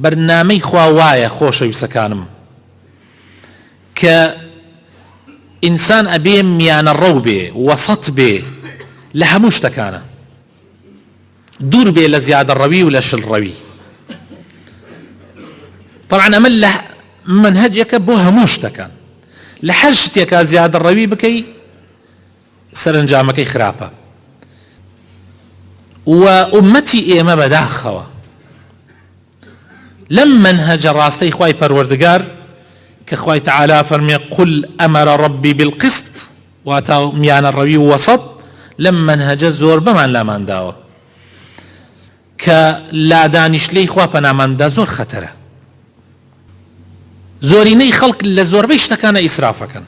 بەرنامەی خوا وایە خۆشەویستەکانم کە ئینسان ئەبێ میانە ڕەو بێ وەسەط بێ لە هەموو شتەکانە، دوور بێ لە زیادە ڕەوی و لە شل ڕەوی. طبعا ئەمە لە منهەجێکە بۆ هەموو شتەکان، لە هەر شتێکە زیادە ڕەوی بکەی سەرنجامەکەی خراپە. و ئومەتی ئێمە بەداخەوە لەم منهەجە ڕاستەی خوای پەروەردگار کە خوای تەعالا فەرمێ قل ئەمەرە ڕەبی بالقسط، واتە میانە ڕەوی و وەسەط، لەم منهەجە زۆر بەمان لامانداوە کە لادانیشلەی خوا پەناماندا زۆر خەتەرە. زۆرینەی خەڵک لە زۆربەی شتەکانە ئیسرافەکەن.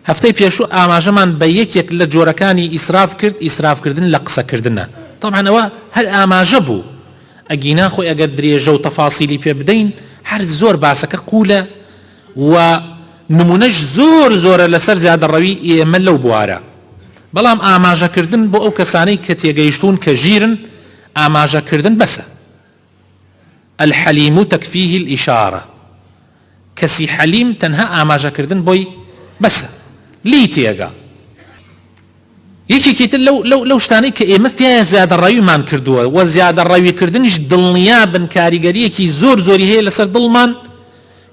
هەفتەی پێشوو ئاماژەمان بە یەکێک لە جۆرەکانی ئیسراف کرد، ئیسرافکردن لە قسەکردنە. طبعا ئەوە هەر ئاماژە بوو، ئەگینا خۆی ئەگەر درێژە و تەفاسیلی پێ بدەین هەر زۆر باسەکە قوولە و نمونەش زۆر زۆرە لەسەر زیادە ڕەوی ئێمە لەو بوارە. بەڵام ئاماژەکردن بۆ ئەو کەسانەی کە تێگەیشتون کە ژیرن، ئاماژەکردن بەسە. الحەلیم تەکفیه الئیشارە، کەسی حەلیم تەنها ئاماژەکردن بۆی بەسە، لی تێگا. یەکێکی تر لەو شتانەی کە ئێمە تایە زیادە ڕەویمان کردووە و زیادە ڕەویکردنیش دڵنیابن کاریگەریەکی زۆر زۆری هەیە لەسەر دڵمان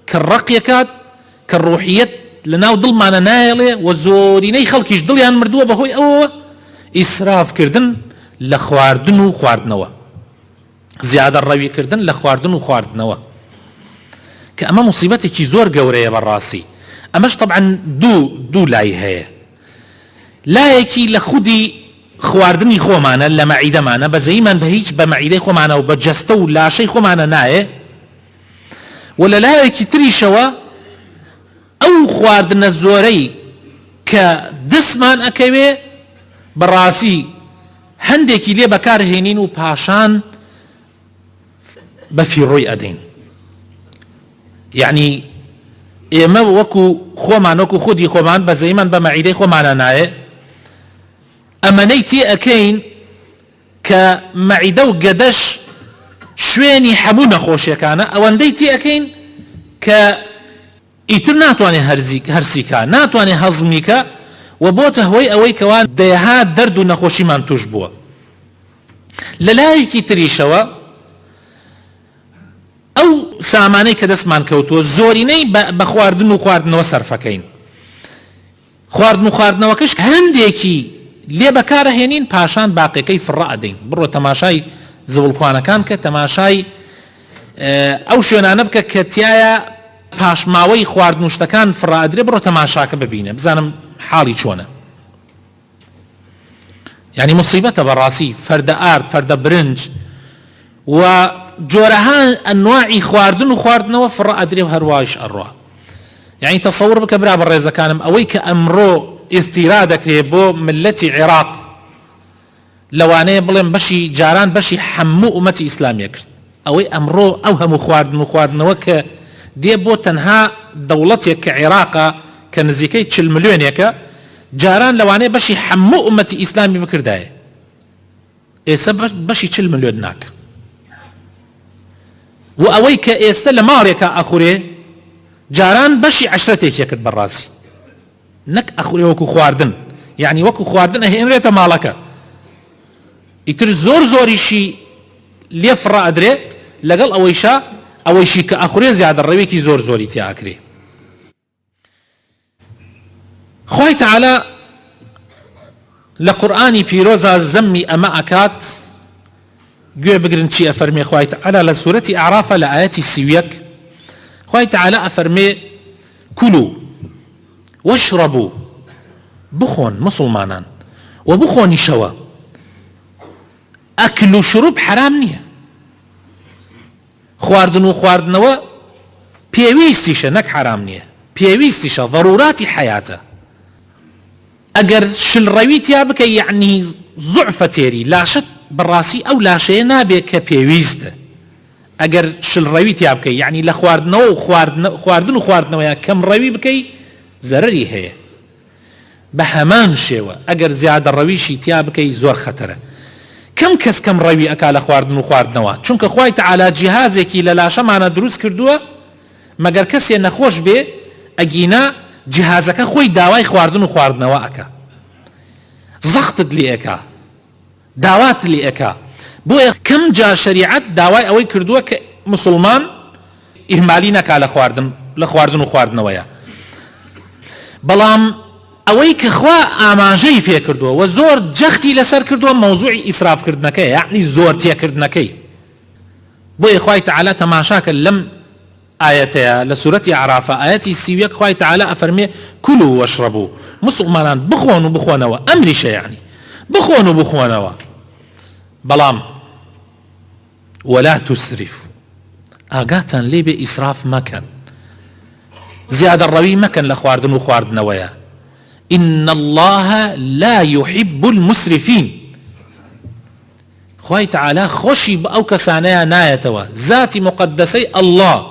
کە ڕقیەکات کە ڕۆحیەت لە ناو دڵمانە نایڵێ و زۆرینەی خەڵکیش دڵیان مردووە بەهۆی ئەوە ئیسرافکردن لە خواردن و خواردنەوە، زیادە ڕەویکردن لە خواردن و خواردنەوە، کە ئەمە موسیبەتێکی زۆر گەورەیە بەڕاستی. ئەمەش طبعا دوو لای هەیە. لایەکی لە خودی خواردنی خۆمانە لە مەعیدەمانە، بەزەیمان بە هیچ بە مەعیدەی خۆمانە و بە جەستە و لاشەی خۆمانە نایە. و لە لایەکی تریشەوە ئەو خواردنە زۆرەی کە دەستمان ئەکەوێ بەڕاستی هەندێکی لێ بەکارهێنین و پاشان بەفیڕۆی ئەدەین. یعنی ئێمە وەکو خۆمان وەکو خودی خۆمان بەزەیمان بە مەعیدەی خۆمانە نایە، ئەمەنەی تێ ئەەکەین کە مەعیدە و گەدەش شوێنی هەموو نەخۆشیەکانە، ئەوەندەی تێ ئەەکەین کە ئیتر ناتوانێت هەرسیکە، ناتوانێت هەزمیکە و بۆتە هۆی ئەوەی کەوان دەیەهات دەرد و نەخۆشیمان توش بووە. لە لایەکی تریشەوە ئەو سامانەی کە دەستمان کەوتووە زۆرینەی بە خواردن و خواردنەوە سەرفەکەین. خواردن و خواردنەوەکەش هەندێکی لێ بەکارەهێنین، پاشان باقیەکەی فڕە ئەدەین. بڕۆ تەماشای زەوڵخوانەکان کە تەماشای ئەو شوێنانە بکە کە تایە پاشماوەی خواردن و شتەکان فڕە ئەدرێ، بڕۆ تەماشاکە ببینە بزانم حاڵی چۆنە. یعنی موسیبەتە بەڕاستی، فەردە ئارد، فەردە برنج و جۆرەها ئەنواعی خواردن و خواردنەوە فڕە ئەدرێ و هەروایش ئەڕوا. یعنی تەسەوڕ بکە برا بەڕێزەکانم، ئەوەی کە ئەمڕۆ ئێستیرا دەکرێت بۆ ملەتی عێراق لەوانەیە بڵێن بەشی جاران بەشی هەموو ئومەتی ئیسلامیە کرد. ئەوەی ئەمڕۆ ئەو هەموو خواردن و خواردنەوە کە دێ بۆ تەنها دەوڵەتێک کە عێراقە کە نزیکەی 40 ملیۆنێکە، جاران لەوانەیە بەشی هەموو ئومەتی ئیسلامی بکردایە. ئێستا بەشی 40 ملیۆن ناکە. و ئەوەی کە ئێستا لە ماڕێکە ئەخورێ جاران بەشی 10 کرد بەڕاستی، نەک ئەخورێ وەکو خواردن. یعنی وەکو خواردن ئەهێنرێتە ماڵەکە، ئیتر زۆر زۆریشی لێ فڕە ئەدرێ لەگەڵ ئەوەیشی کە ئەخورێ زیادە ڕەوێکی زۆر زۆری تیاکرێ. خوای تەعالا لە قورئانی پیرۆزە زەممی ئەمە ئەکات. گوێ بگرن چی ئەفەرمێ خوای تەعالا لە سوورەتی ئەعرافە لە ئاەتی 31. خوای تەعالا ئەفەرمێ کولوا واشربوا، بخۆن مسلمانان و بخۆنیشەوە. ئەکل و شروب حرام نییە، خواردن و خواردنەوە پێویستیشە نەک حرام نییە، پێویستیشە، ضروراتی حیاتە. ئەگەر شلڕەوی تیا بکە یعنی زوعفە تێری لاشت بەڕاستی ئەو لاشەیە نابێت کە پێویستە. ئەگەر شلڕەوی تیا بکەی یعنی لە خواردنەوە و خواردن و خواردنەوەیە کەم ڕەوی بکەی زەرەری هەیە. بە هەمان شێوە ئەگەر زیادە ڕەویشی تیا بکەی زۆر خەتەرە. كم كس كم روي أكال خواردن وخواردنوا چونك خواي تعالى جهازك للا شمعنا دروس كردوا مگر كسي نخوش بي أجينا جهازك خوي داواي خواردن وخواردنوا أكا زختد لي أكا داوات لي أكا بو كم جا شريعة داواي أوي كردوا كمسلمان إهمالين أكا لخواردن وخواردنوا بلام ئەوەی کە خوا ئاماژەی پێ کردووە و زۆر جەختی لەسەر کردووە مەوزوعی ئیسرافکردنەکەی یعنی زۆر تێکردنەکەی بۆیە خوای تەعالە تەماشاکە لەم ئایەتەیە لە سورەتی عەرافە ئایەتی 31 خوای تەعالە ئەفەرمێ کولوا واشربوا مسلمانان بخۆن و بخۆنەوە ئەمریشە یعنی بخۆن و بخۆنەوە بەڵام ولا تسرفوا ئاگاتان لێ بێ ئیسراف مەکەن زیادە ڕەوی مەکەن لە خواردن و خواردنەوەیە إن الله لا يحب المسرفين خوای تعالى خوشی بأو کسانەیە نایەتەوە ذاتی مقدسەی الله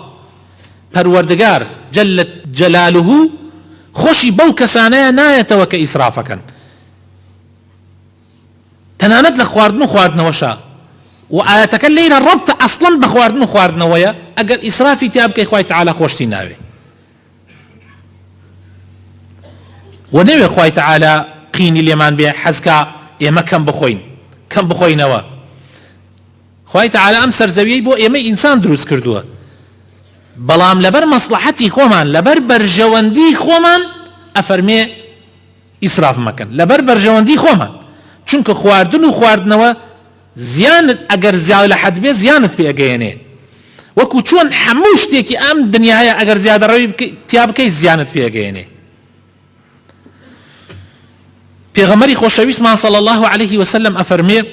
پەروەردگار جل جلاله خوشی بەو کەسانەیە نایەتەوە کە ئیسرافەکەن تەنانەت لە خواردن و خواردنەوەشە و ئاەتەکە لێرە ڕەبتە ئەسڵەن بە خواردن و خواردنەوەیە ئەگەر ئیسرافی تیا بکەی خوای تعالى خۆشتی ناوێ ونوي خوای تعالى قيني ليمان بيه حزكا إما كم بخوينوا خوای تعالى أم سرزويي بو إما إنسان دروس كردوه بلام لبر مصلحتي خومان لبر برجواندي خومان أفرمي إسراف مكان لبر برجواندي خومان چونك خواردن و خواردنوا زيانت اگر زيادة لحد بيه زيانت بيه اگينه وكو چون حموش تيكي ام دنيايا اگر زيادة روي تيابكي زيانت بيه اگينه پیغمبری خوشویستمان صلى الله عليه وسلم أفرمي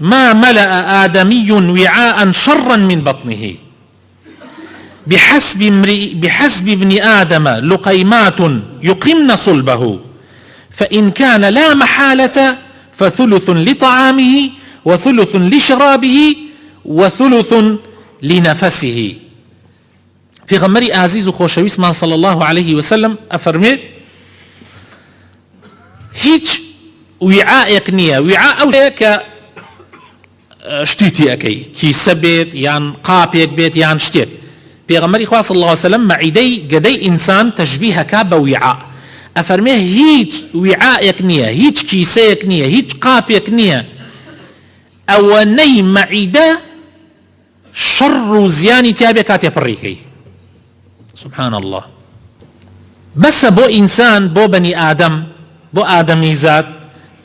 ما ملأ آدمي وعاء شرا من بطنه بحسب ابن آدم لقيمات يقمن صلبه فإن كان لا محالة فثلث لطعامه وثلث لشرابه وثلث لنفسه پیغمبری عزیز و خوشویستمان صلى الله عليه وسلم أفرمي هیچ وعاء نییە وعاء ئەو کە شتیتی ئەەکەی کیسە بێت یان قاپێک بێت یان شتێک پێغەمبەری خوا صلی الله عليه وسلم مەعیدەی گەدەی ئینسان تەشبیهەکە بە وعاء ئەفەرمێ هیچ وعاءێک نییە هیچ کیسەیەک نییە هیچ قاپێک نییە ئەوەنەی مەعیدە شەڕ و زیانی تیا بێ کاتێ پڕیکەی سبحان الله بەسە بۆ ئینسان بۆ بەنی ئادەم بۆ ئادەمی زاد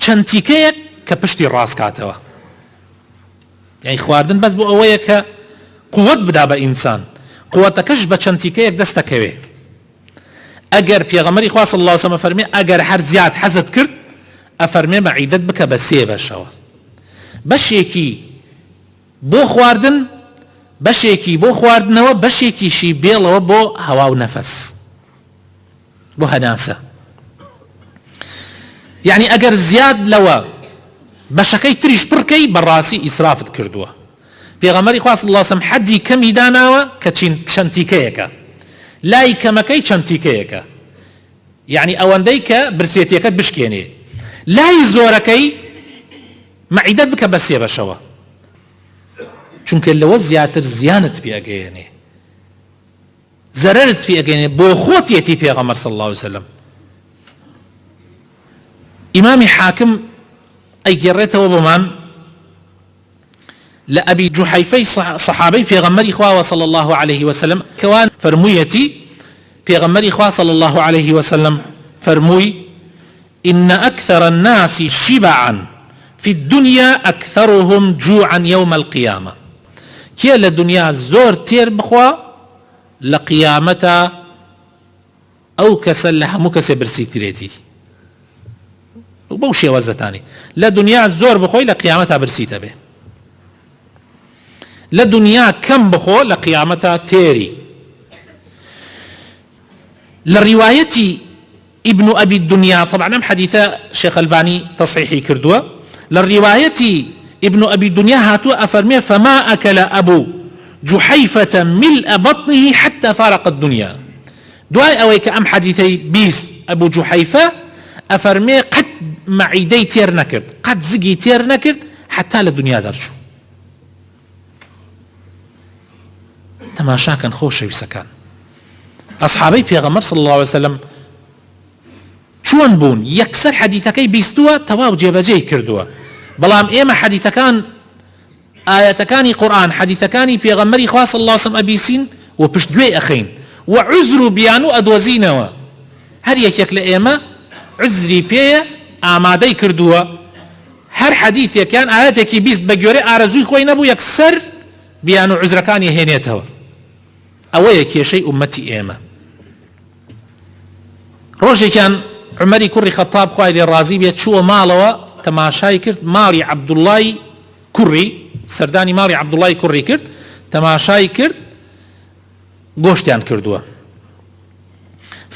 چەند تیکەیەک کە پشتی ڕاستکاتەوە یعنی خواردن بەس بۆ ئەوەیە کە قووەت بدا بە ئینسان قووەتەکەش بە چەند تیکەیەک دەستەکەوێ ئەگەر پێغەمبەری خوا صلی الله علیه وسلم فەرمێ ئەگەر هەر زیاد حەزت کرد ئەفەرمێ مەعیدەت بکە بە سێ بەشەوە بەشێکی بۆ خواردن بەشێکی بۆ خواردنەوە بەشێکیشی بێڵەوە بۆ هەوا و نەفەس بۆ هەناسە يعني اگر زياد لوا بشكي تريش بركي براسي اسرافت كردوا پیغمبر خاص الله سم حدي كمي داناوا كشنتيكيكا لاي كمكي شنتيكيكا يعني اونديك برسيتيك بشكيني لاي زوركي معيدت بك بس يا بشوا چونك لو زياتر زيانت في اگيني زررت في اگيني بو خوتيتي پیغمبر صلى الله عليه وسلم إمام حاكم أي جريته وبمان لأبي جحيفي صحابي في غمر إخوة صلى الله عليه وسلم كوان فرميتي في غمر إخوة صلى الله عليه وسلم فرموي إن أكثر الناس شبعا في الدنيا أكثرهم جوعا يوم القيامة كي للدنيا زور تير بخوا لقيامتا أو كسلها مكس برسيتريتي بەو شێوەزەتانی لە دنیا زۆر بخۆی لە قیامەتا برسیتە بێ لە دنیا کەم بخۆ لە قیامەتا تێری لە ڕیوایەتی ابن أبي الدنيا طبعا ام حديثة شيخ الباني تصحيحي كردوه للرواية ابن أبي الدنيا هاتو أفرمي فما أكل أبو جحيفة ملء بطنه حتى فارق الدنيا دواي أويك أم حديثي بيس أبو جحيفة أفرمي قد معيدي تير نكرد قد زگی تێر نەکرد حتا لە دنیا دەرچوو. تەماشاکەن خۆشەویستەکان، ئەصحابەی پێغەمبەر صلی الله عليه وسلم چۆن بوون؟ یەکسەر حەدیثەکەی بیستووە تەواو جێبەجێی کردووە. بەڵام ئێمە حەدیثەکان ئاەتەکانی قورئان حەدیثەکانی پێغەمبەری خوا صلی الله عليه وسلم ئەبیسین و پشت گوێی ئەخەین و عوزر و بیان و ئەدۆزینەوە. هەر یەکێک لە ئێمە عوزری پێیە ئامادەی کردووە، هەر حەدیثێکیان ئاەتێکی بیست بە گوێرەی ئارەزووی خۆی نەبوو یەکسەر بیان و عوزرەکانی هێنێتەوە. ئەوەیە کێشەی ئومەتی ئێمە. ڕۆژێکیان عومەری کوڕی خەتاب خوای لێ ڕازی بێت چووە ماڵەوە تەماشای کرد، ماڵی عەبدوڵڵای کوڕی سەردانی ماڵی عەبدوڵڵای کوڕی کرد، تەماشای کرد، گۆشتیان کردووە.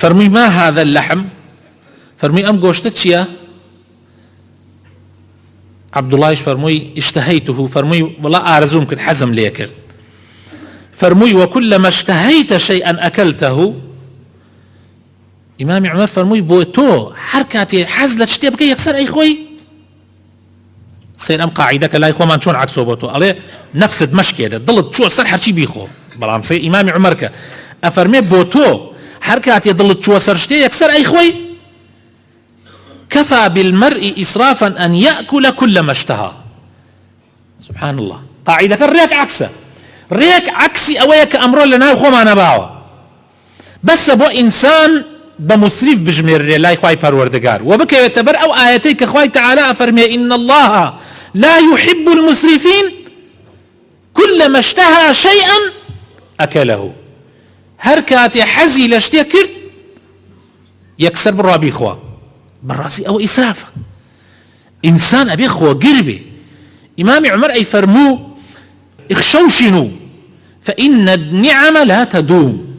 فەرمووی ما هذا اللحم، فەرمووی ئەم گۆشتە چییە؟ عەبدوڵڵایش فەرمووی اشتهيته، فەرمووی وڵا ئارەزووم کرد، حەزم لێ کرد. فەرمووی وكلما اشتهيت شيئا أكلته. ئیمامی عومەر فەرمووی بۆ تۆ هەر کاتێ حەز لە شتێ بکەی یەکسەر ئەیخۆی. سێر ئەم قاعیدەکە لای خۆمان چۆن عەکسۆ بۆ تۆ ئەڵێ نەفست مەشکێدە، دڵت چووە سەر هەرچی بیخۆ. بەڵام سێ ئیمامی عومەر کە ئەفەرمێ بۆ تۆ هەر کاتێ دڵت چووە سەر شتێ یەکسەر ئەیخۆی. كفى بالمرء إسرافا أن يأكل كل ما اشتهى. سبحان الله. قاعدة الريك عكسه، ريك عكسي أويك أمر لنا وخوما نباوة، بس بو إنسان بمسرف بجمير لا يخواي پروردگار وبك يتبر أو آياتيك خواي تعالى أفرمي إن الله لا يحب المسرفين كلما اشتهى شيئا أكله. هركاتي حزي لاشتيا كرت يكسر بالرابي خوا بالراسي أو إسرافة. إنسان أبي خوا قربي. إمام عمر أي فرمو اخشوشنوا فإن النعم لا تدوم.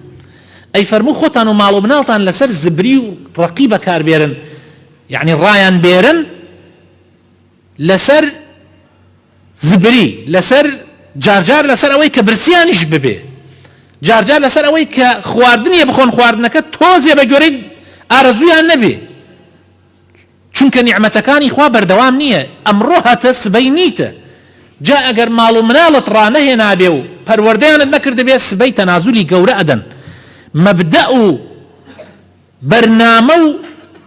أي فرمو خوتان ومالو بنالتان لسر زبري رقيبة كار بيرن، يعني رايان بيرن لسر زبري لسر جارجار لسر أوي كبرسيانش ببي جارجار لسر أوي كخواردن يبخون خواردنك توز يبقوري أرزويا النبي چونك نعمتكاني خوا بردوام نية أمروها تسبينيته. جاء أجر مالو منالت رانه نابيو پرورديان النكر دبي سبي تنازلي قورا أدن مبدأ برنامو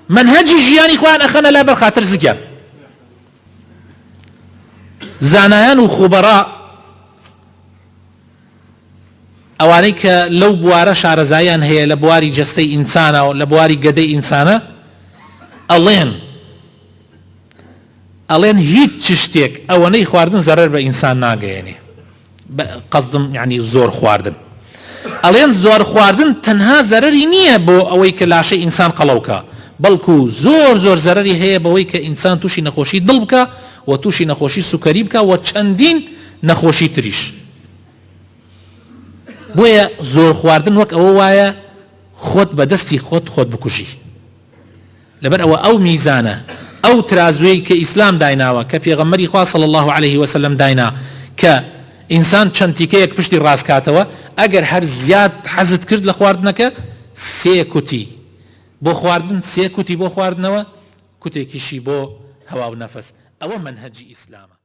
منهجي جياني خوان أخنا لا برخاطر زكان زانایان و خبراء ئەوانەی کە لەو بوارە شارەزاییان هەیە لە بواری جەستەی ئینسانە و لە بواری گەدەی ئینسانە ئەڵێن هیچ شتێک ئەوەنەی خواردن زەرەر بە ئینسان ناگەیەنێ. قەزدم یعنی زۆر خواردن. ئەڵێن زۆر خواردن تەنها زەرەری نییە بۆ ئەوەی کە لاشەی ئینسان قەڵەوکە، بەڵکو زۆر زۆر زەرەری هەیە بەوەی کە ئینسان تووشی نەخۆشی دڵ بکە و تووشی نەخۆشی سوکەری بکە و چەندین نەخۆشی تریش. بۆیە زۆر خواردن وەک ئەوە وایە خۆت بەدەستی خۆت بکوژی. لەبەر ئەوە ئەو میزانە ئەو ترازوەی کە ئیسلام دایناوە کە پێغەمبەری خوا صلی الله عليه وسلم داینا کە ئینسان چەند تیکەیەک پشتی ڕاستکاتەوە، ئەگەر هەر زیاد حەزت کرد لە خواردنەکە سێ کوتی بۆ خواردن، سێ کوتی بۆ خواردنەوە، کوتێکیشی بۆ هەوا و نەفەس. ئەوە منهەجی ئیسلامە.